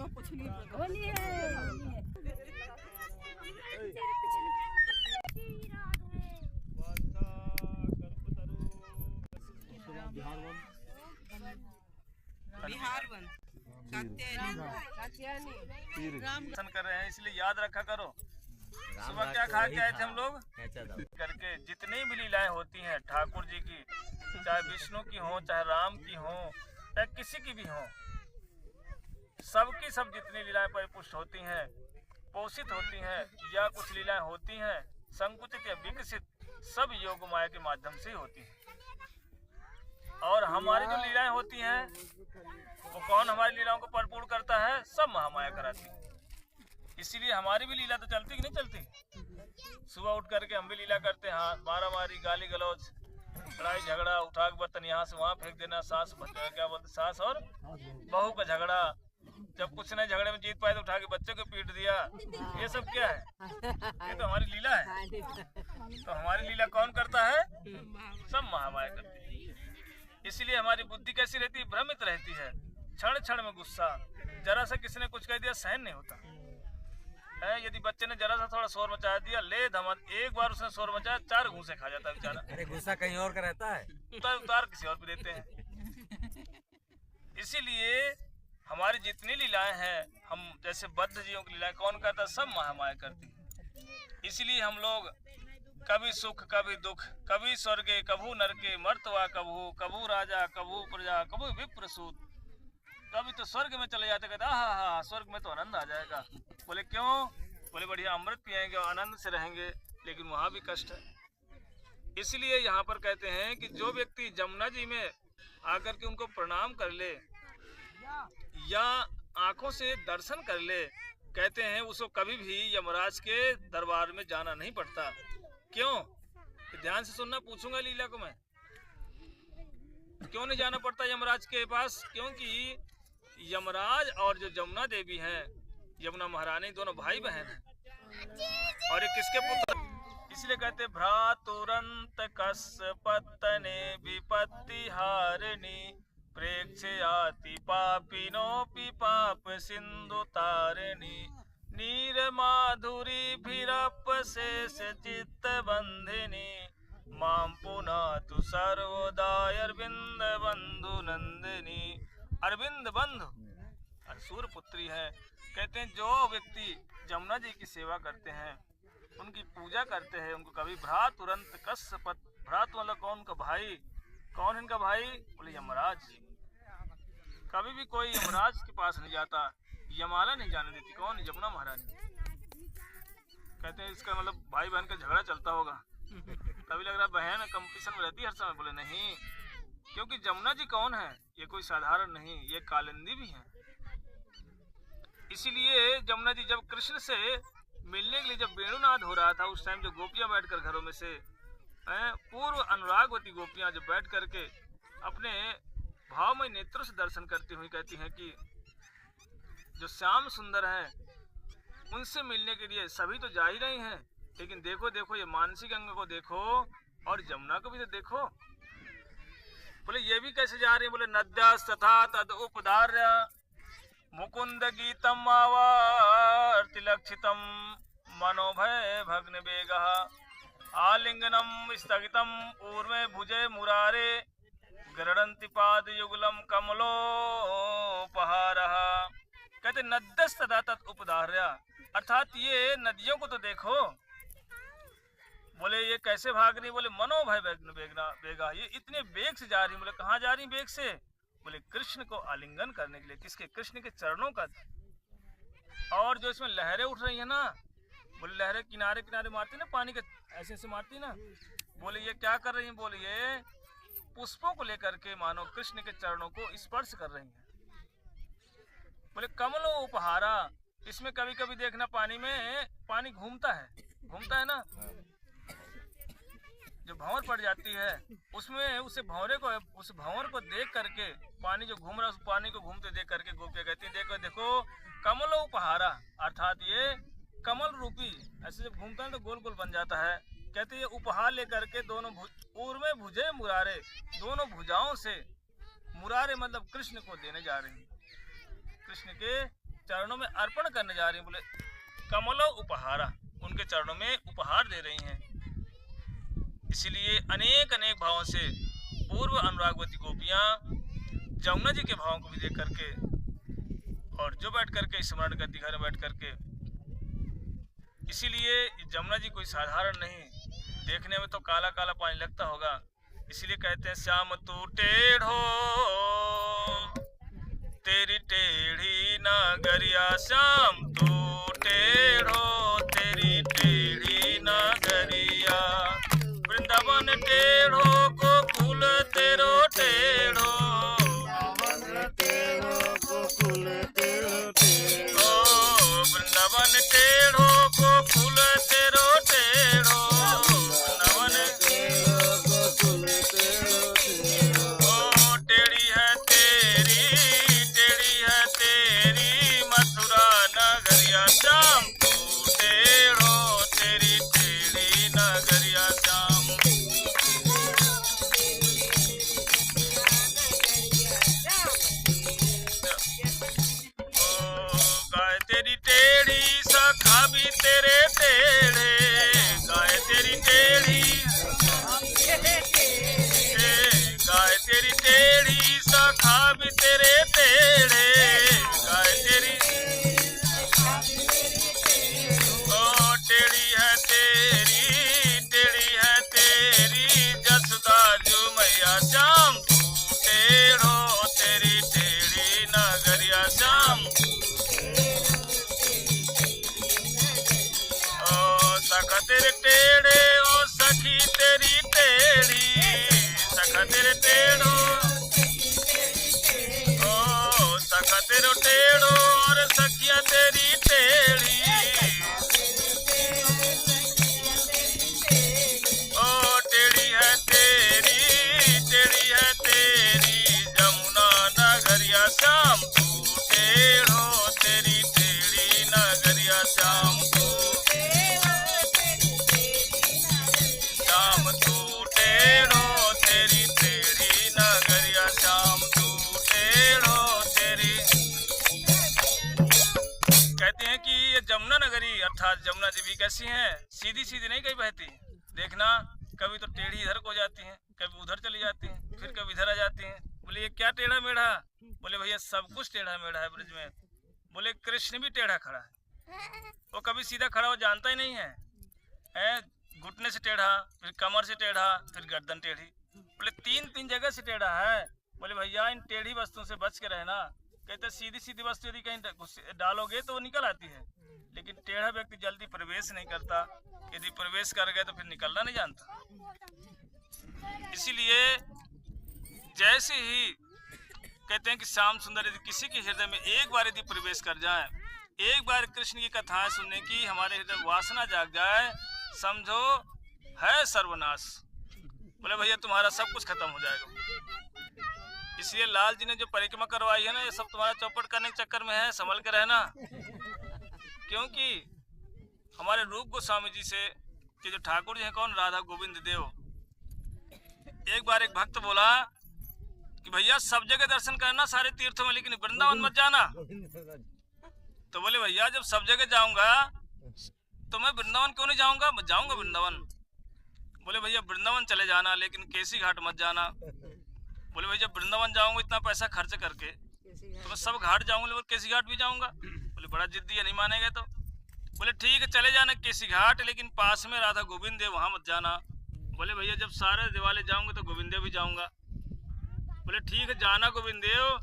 Bihar one दर्शन कर रहे हैं, इसलिए याद रखा करो। सुबह क्या खा के आए थे हम लोग करके। जितनी भी लीलाएं होती हैं ठाकुर जी की, चाहे विष्णु की हो, चाहे राम की हो, चाहे किसी की भी हो, सबकी सब जितनी लीलाएं परिपुष्ट होती हैं, पोषित होती हैं, या कुछ लीलाएं होती हैं संकुचित या विकसित, सब योग माया के माध्यम से ही होती हैं। और हमारी जो लीलाएं होती हैं वो कौन हमारी लीलाओं को परिपूर्ण करता है? सब महामाया कराती है। इसीलिए हमारी भी लीला तो चलती कि नहीं चलती? सुबह उठ करके हम भी लीला करते हैं, हाँ, मारा मारी, गाली गलौज, लड़ाई झगड़ा, उठा के बर्तन यहाँ से वहाँ फेंक देना, सास क्या बोलते, सास और बहू का झगड़ा, जब कुछ नहीं झगड़े में जीत पाए तो उठा के बच्चों को पीट दिया। ये सब क्या है? ये तो हमारी लीला है। तो हमारी लीला कौन करता है? सब महामाया करती है। इसलिए हमारी बुद्धि कैसी रहती है? भ्रमित रहती है। क्षण क्षण में गुस्सा, जरा सा किसी ने कुछ कह दिया सहन नहीं होता है। यदि बच्चे ने जरा सा थोड़ा शोर मचा दिया, ले धमन, एक बार उसने शोर मचाया 4 घूंसे खा जाता है बेचारा। अरे गुस्सा कहीं और का रहता है, उतार किसी और पे देते हैं। इसीलिए हमारी जितनी लीलाएं हैं, हम जैसे बद्ध जीवों की लीलाएं कौन करता है? सब महामाया करती है। इसीलिए हम लोग कभी सुख कभी दुख, कभी स्वर्गे कभू नरके, मर्तवा कभू राजा कभू प्रजा, कभू विप्रसूत। कभी तो स्वर्ग में चले जाते, कहते हाँ स्वर्ग में तो आनंद आ जाएगा। बोले क्यों? बोले बढ़िया अमृत पिएंगे और आनंद से रहेंगे, लेकिन वहाँ भी कष्ट है। इसलिए यहाँ पर कहते हैं कि जो व्यक्ति जमुना जी में आकर के उनको प्रणाम कर ले या आंखों से दर्शन कर ले, कहते हैं उसको कभी भी यमराज के दरबार में जाना नहीं पड़ता। क्यों? ध्यान से सुनना, पूछूंगा लीला को मैं। क्यों नहीं जाना पड़ता यमराज के पास? क्योंकि यमराज और जो जमुना देवी हैं, यमुना महारानी, दोनों भाई बहन हैं। और ये किसके पुत्र? इसलिए कहते भ्रातुरंत कस्पतने विपत्ति हारिणी, प्रेक्षयाति पापिनोपि पाप सिंधु तारिणी, नीर माधुरी भिरपशेष चित्त बंधिनी, माम पुनः तु सर्वोदय अरविंद बंधु नंदिनी। अरविंद बंधु और सूर्य पुत्री है। कहते हैं जो व्यक्ति जमुना जी की सेवा करते हैं, उनकी पूजा करते हैं, उनको कभी भ्रातुरंत कस्पत, भ्रात मतलब कौन का भाई, कौन इनका भाई? बोले यमराज। कभी भी कोई यमराज के पास नहीं जाता, यमाला नहीं जाने देती। कौन? यमुना महारानी। कहते हैं इसका मतलब भाई बहन का झगड़ा चलता होगा। कभी लग रहा बहन कंपटीशन में रहती है हर समय। बोले नहीं, क्योंकि जमुना जी कौन है? ये कोई साधारण नहीं, ये कालिंदी भी है। इसीलिए जमुना जी जब कृष्ण से मिलने के लिए जब वेणुनाद हो रहा था, उस टाइम जो गोपियां बैठकर घरों में से पूर्व अनुरागवती गोपियां जब बैठ करके अपने भावमय नेत्रों से दर्शन करती हुई कहती हैं कि जो श्याम सुंदर हैं उनसे मिलने के लिए सभी तो जा ही रही हैं, लेकिन देखो देखो ये मानसी गंगा को देखो और जमुना को भी तो देखो। बोले ये भी कैसे जा रही है? बोले नद्यास्तथा तद उपधार्य मुकुंद गीतम आवर्तिलक्षितम मनोभय भग्न वेगः, आलिंगनम स्थगितम ऊर्मे भुजे मुरारे, गृह्णन्ति पाद युगलम कमलोपहारः। कहते नद्यस्तथा तद उपधार्य, अर्थात ये नदियों को तो देखो। बोले ये कैसे भाग रही? बोले मनोभय वेगा, ये इतने वेग से जा रही। बोले कहाँ जा रही वेग से? बोले कृष्ण को आलिंगन करने के लिए। किसके? कृष्ण के चरणों का। और जो इसमें लहरें उठ रही है ना, बोले लहरें किनारे किनारे मारती ना, पानी के ऐसे ऐसे मारती ना। बोले ये क्या कर रही है? बोले ये पुष्पों को लेकर के मानो कृष्ण के चरणों को स्पर्श कर रही है। बोले कमलो उपहारा, इसमें कभी कभी देखना पानी में पानी घूमता है ना, जो भंवर पड़ जाती है उसमें उस भंवर को देख करके, पानी जो घूम रहा है उस पानी को घूमते देख करके गोपियां कहती है देखो देखो कमलो उपहारा, अर्थात ये कमल रूपी ऐसे जब घूमता है तो गोल गोल बन जाता है। कहते ये उपहार लेकर के दोनों ऊर्मे भुजे मुरारे, दोनों भुजाओं से मुरारे मतलब कृष्ण को देने जा रही है, कृष्ण के चरणों में अर्पण करने जा रही हैं। बोले कमलो उपहारा, उनके चरणों में उपहार दे रही हैं। इसीलिए अनेक अनेक भावों से पूर्व अनुरागवती गोपियां जमुना जी के भावों को भी देख करके और जो बैठ करके स्मरण करती घर में बैठ करके। इसीलिए जमुना जी कोई साधारण नहीं, देखने में तो काला काला पानी लगता होगा। इसीलिए कहते हैं श्याम तू टेढ़ो तेरी टेढ़ी नगरिया, श्याम तू टेढ़ो तेरी टेढ़ी नगरिया, वृंदावन टेढ़ो गोकुल तेरो टेढ़ो, वृंदावन टेढ़ो गोकुल तेरो टेढ़ो, वृंदावन टेढ़ी है तेरी मथुरा नगरिया, श्याम तू टेढ़ो तेरी टेढ़ी नगरिया, श्याम गाय तेरी टेढ़ी सखा भी तेरे टेढ़े, गाय तेरी टेढ़ी, गाय तेरी टेढ़ी सखा भी तेरे टेढ़े, गाय तेरी टेढ़ी है तेरी जसुदा जो मैया, श्याम तू टेढ़ो तेरी टेढ़ी नगरिया, श्याम सखा तेरे टेढ़े ओ सखी तेरी टेढ़ी, सखा तेरे टेढ़ो ओ सखा तेरे टेढ़ो और सखिया तेरी टेढ़ी, ओ टेढ़ी है तेरी जमुना नगरिया, श्याम तू टेढ़ो तेरी टेढ़ी नगरिया, श्याम तू टेढ़ो तेरी टेढ़ी नगरिया, श्याम तू टेढ़ो तेरी। कहते हैं कि ये जमुना नगरी अर्थात जमुना देवी कैसी हैं, सीधी सीधी नहीं कहीं बहती। देखना कभी तो टेढ़ी इधर को जाती हैं, कभी उधर चली जाती हैं, फिर कभी इधर आ जाती हैं। बोले ये क्या टेढ़ा मेढ़ा? बोले भैया सब कुछ टेढ़ा मेढ़ा है ब्रज में। बोले कृष्ण भी टेढ़ा खड़ा है, वो कभी सीधा खड़ा हो जानता ही नहीं है, घुटने से टेढ़ा, फिर कमर से टेढ़ा, फिर गर्दन टेढ़ी। बोले तीन जगह से टेढ़ा है। बोले भैया इन टेढ़ी वस्तुओं से बच के रहना। कहते सीधी सीधी वस्तु यदि कहीं डालोगे तो वो निकल आती है, लेकिन टेढ़ा व्यक्ति जल्दी प्रवेश नहीं करता, यदि प्रवेश कर गए तो फिर निकलना नहीं जानता। इसीलिए जैसे ही कहते हैं कि श्याम सुंदर यदि किसी के हृदय में एक बार यदि प्रवेश कर जाए, एक बार कृष्ण की कथाएं सुनने की हमारे हृदय वासना जाग जाए, समझो है सर्वनाश। बोले भैया तुम्हारा सब कुछ खत्म हो जाएगा। इसलिए लाल जी ने जो परिक्रमा करवाई है ना, ये सब तुम्हारा चौपट करने के चक्कर में है, संभल के रहना। क्योंकि हमारे रूप गोस्वामी जी से कि जो ठाकुर जी हैं कौन, राधा गोविंद देव, एक बार एक भक्त बोला कि भैया सब जगह दर्शन करना सारे तीर्थों में, लेकिन वृंदावन मत जाना। तो बोले भैया जब सब जगह जाऊंगा तो मैं वृंदावन क्यों नहीं जाऊंगा, मैं जाऊंगा वृंदावन। बोले भैया वृंदावन चले जाना लेकिन केसी घाट मत जाना। बोले भैया जब वृंदावन जाऊंगा इतना पैसा खर्च करके तो मैं सब घाट जाऊंगा, बोले केसी घाट भी जाऊंगा। बोले बड़ा जिद्दी है, नहीं मानेंगे तो। बोले ठीक है चले जाना केसी घाट, लेकिन पास में राधा गोविंद देव वहां मत जाना। बोले भैया जब सारे दिवाले जाऊंगे तो गोविंद देव भी जाऊंगा। बोले ठीक है जाना गोविंद देव,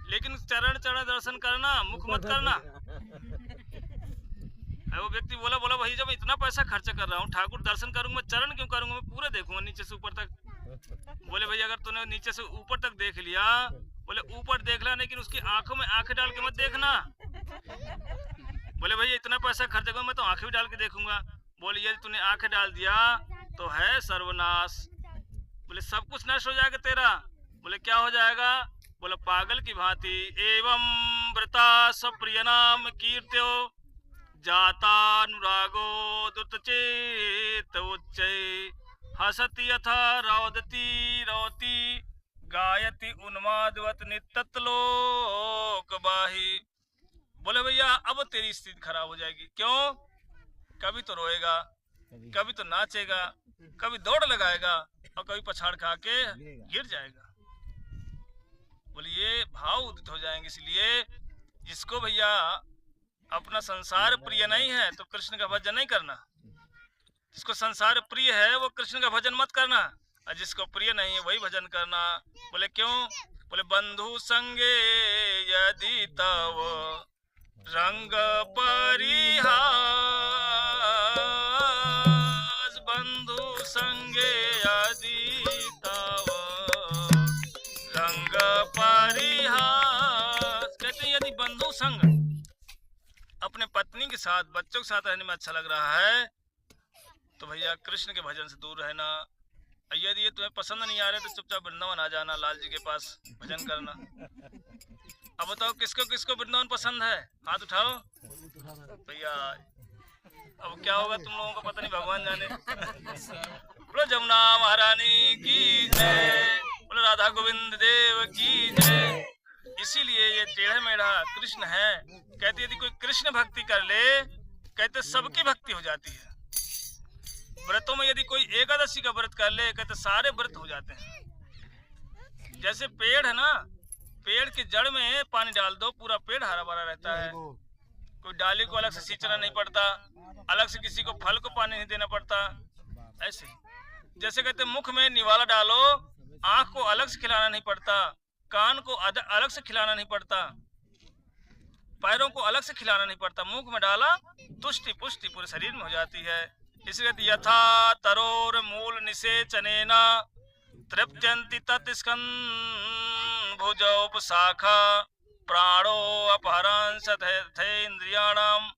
लेकिन चरण चरण दर्शन करना, मुख मत करना। वो व्यक्ति बोला भैया जब इतना पैसा खर्च कर रहा हूँ, ठाकुर दर्शन करूंगा, चरण क्यों करूंगा, मैं पूरे देखूंगा नीचे से ऊपर तक। बोले भैया अगर तूने नीचे से ऊपर तक देख लिया, बोले ऊपर देख लिया लेकिन उसकी आंखों में आंखें डाल के मत देखना। बोले भैया इतना पैसा खर्च करूँ मैं तो आंखें भी डाल के देखूंगा। बोले यदि तूने आंखें डाल दिया तो है सर्वनाश। बोले सब कुछ नष्ट हो जाएगा तेरा। बोले क्या हो जाएगा? बोले पागल की भांति एवं व्रता सप्रिय नाम कीर्त्यो जातानुरागो दुतचेत उच्चै हसति यथा रोदती रोती गायति उन्मादवत नितलोक बाहि। बोले भैया अब तेरी स्थिति खराब हो जाएगी। क्यों? कभी तो रोएगा, कभी तो नाचेगा, कभी दौड़ लगाएगा और कभी पछाड़ खा के गिर जाएगा। बोले ये भाव उदित हो जाएंगे। इसलिए जिसको भैया अपना संसार प्रिय नहीं है तो कृष्ण का भजन नहीं करना। जिसको संसार प्रिय है वो कृष्ण का भजन मत करना, और जिसको प्रिय नहीं है वही भजन करना। बोले क्यों? बोले बंधु संगे यदि तव रंग परिहास, बंधु संगे यदि तव रंग परिहास। कहते हैं यदि बंधु संग अपने पत्नी के साथ बच्चों के साथ रहने में अच्छा लग रहा है तो भैया कृष्ण के भजन से दूर रहना। यदि ये तुम्हें पसंद नहीं आ रहे तो चुपचाप वृंदावन आ जाना, लाल जी के पास भजन करना। अब बताओ किसको किसको वृंदावन पसंद है? हाथ उठाओ भैया। अब क्या होगा तुम लोगों को पता नहीं, भगवान जाने। बोलो जमुना महारानी की जय, बोलो राधा गोविंद देव की जय। इसीलिए ये टेढ़ा मेढ़ा कृष्ण है। कहते यदि कोई कृष्ण भक्ति कर ले, कहते सबकी भक्ति हो जाती है। व्रतों में यदि कोई एकादशी का व्रत कर ले, कहते सारे व्रत हो जाते हैं। जैसे पेड़ है ना, पेड़ की जड़ में पानी डाल दो, पूरा पेड़ हरा भरा रहता है। कोई डाली को अलग से सींचना नहीं पड़ता, अलग से किसी को फल को पानी नहीं देना पड़ता। ऐसे जैसे कहते मुख में निवाला डालो, आंख को अलग से खिलाना नहीं पड़ता, कान को अलग से खिलाना नहीं पड़ता, पैरों को अलग से खिलाना नहीं पड़ता। मुख में डाला तुष्टि पुष्टि पूरे शरीर में हो जाती है। इसलिए यथा तरोर मूल निषेचनेना तृप्यन्ति तत्स्कन्ध भुजोपशाखा प्राणो अपहरंस इंद्रियाणाम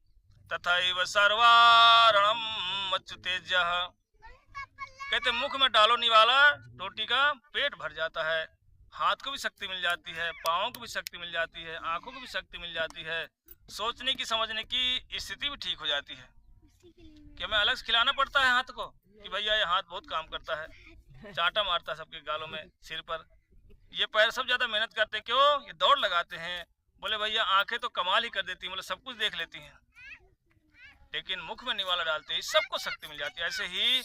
तथैव सर्वारणम मच्युतेजः। कहते मुख में डालो निवाला रोटी का, पेट भर जाता है, हाथ को भी शक्ति मिल जाती है, पाँव को भी शक्ति मिल जाती है, आंखों को भी शक्ति मिल जाती है, सोचने की समझने की स्थिति भी ठीक हो जाती है। कि हमें अलग से खिलाना पड़ता है हाथ को कि भैया ये हाथ बहुत काम करता है, चांटा मारता है सबके गालों में, सिर पर। ये पैर सब ज्यादा मेहनत करते हैं, क्यों? ये दौड़ लगाते हैं। बोले भैया आंखें तो कमाल ही कर देती हैं, बोले सब कुछ देख लेती हैं, लेकिन मुख में निवाला डालते ही सबको शक्ति मिल जाती है। ऐसे ही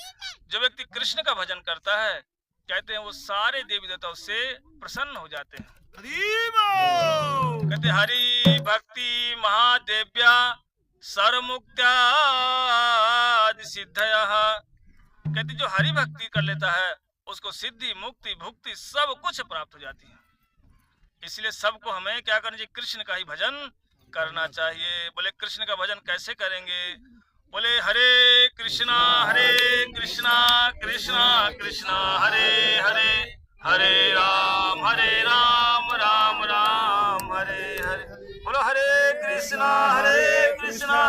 जो व्यक्ति कृष्ण का भजन करता है, कहते हैं वो सारे देवी देवताओं से प्रसन्न हो जाते हैं। कहते हरि भक्ति महादेव्या सर्वमुक्त्यादि सिद्धयः। कहते जो हरि भक्ति कर लेता है उसको सिद्धि मुक्ति भुक्ति सब कुछ प्राप्त हो जाती है। इसलिए सबको हमें क्या करना चाहिए? कृष्ण का ही भजन करना चाहिए। बोले कृष्ण का भजन कैसे करेंगे? बोले हरे कृष्णा कृष्णा कृष्णा हरे हरे, हरे राम राम राम हरे हरे। बोलो हरे कृष्णा कृष्णा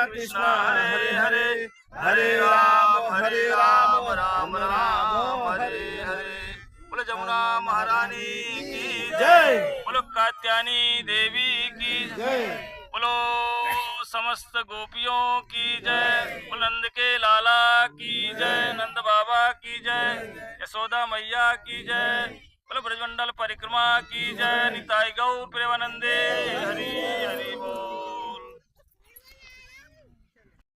कृष्णा हरे हरे, हरे राम राम राम हरे हरे। बोलो जमुना महारानी की जय, बोलो कात्यायनी देवी की जय, बोलो समस्त गोपियों की जय, बोलो नंद के लाला की जय, नंद बाबा की जय, यशोदा मैया की जय, बोलो ब्रजमंडल परिक्रमा की जय, निताई गौर प्रेमानंदे हरि हरि बोल।